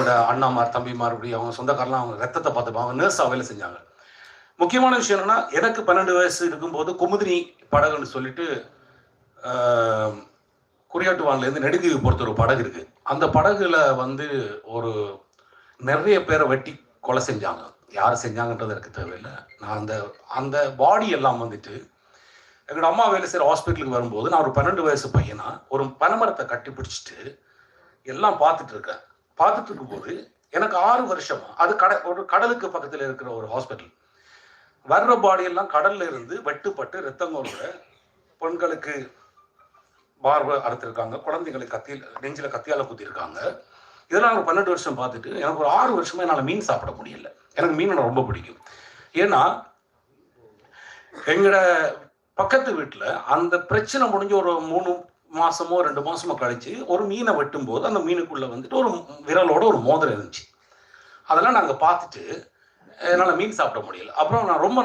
அவங்களோட அண்ணாமார் தம்பிமார் இப்படி அவங்க சொந்தக்காரெலாம் அவங்க ரத்தத்தை பார்த்துப்பாங்க. அவங்க நர்ஸாக வேலை செஞ்சாங்க. முக்கியமான விஷயம் என்னன்னா, எனக்கு 12 வயசு இருக்கும்போது குமுதினி படகுன்னு சொல்லிட்டு குறியாட்டுவான்லேருந்து நெடுந்தீவு பொறுத்த ஒரு படகு இருக்கு. அந்த படகுல வந்து ஒரு நிறைய பேரை வெட்டி கொலை செஞ்சாங்க. யார் செஞ்சாங்கன்றது எனக்கு தேவையில்லை. நான் அந்த அந்த பாடி எல்லாம் வந்துட்டு எங்களோட அம்மா வேலை செய்கிற ஹாஸ்பிட்டலுக்கு வரும்போது நான் ஒரு 12 வயசு பையனா ஒரு பனைமரத்தை கட்டி பிடிச்சிட்டு எல்லாம் பார்த்துட்டு இருக்கேன். பார்த்துட்டு இருக்கும்போது எனக்கு 6 வருஷமா அது ஒரு கடலுக்கு பக்கத்தில் இருக்கிற ஒரு ஹாஸ்பிட்டல். வர்ற பாடியெல்லாம் கடல்ல இருந்து வெட்டுப்பட்டு ரத்தங்களோட பெண்களுக்கு பார்வை அறுத்திருக்காங்க, குழந்தைங்களுக்கு நெஞ்சில் கத்தியால குத்திருக்காங்க. இதெல்லாம் ஒரு 12 வருஷம் பார்த்துட்டு எனக்கு ஒரு 6 வருஷமா என்னால் மீன் சாப்பிட முடியல. எனக்கு மீன் ரொம்ப பிடிக்கும். ஏன்னா எங்களோட பக்கத்து வீட்டில் அந்த பிரச்சனை முடிஞ்சு ஒரு 3 மாசமோ 2 மாசமோ கழிச்சு ஒரு மீனை வெட்டும் போது அந்த மீனுக்குள்ள வந்துட்டு ஒரு விரலோட ஒரு மோதிரம் இருந்துச்சு. அதெல்லாம் நாங்கள் பார்த்துட்டு என்னால் மீன் சாப்பிட முடியல. அப்புறம் நான் ரொம்ப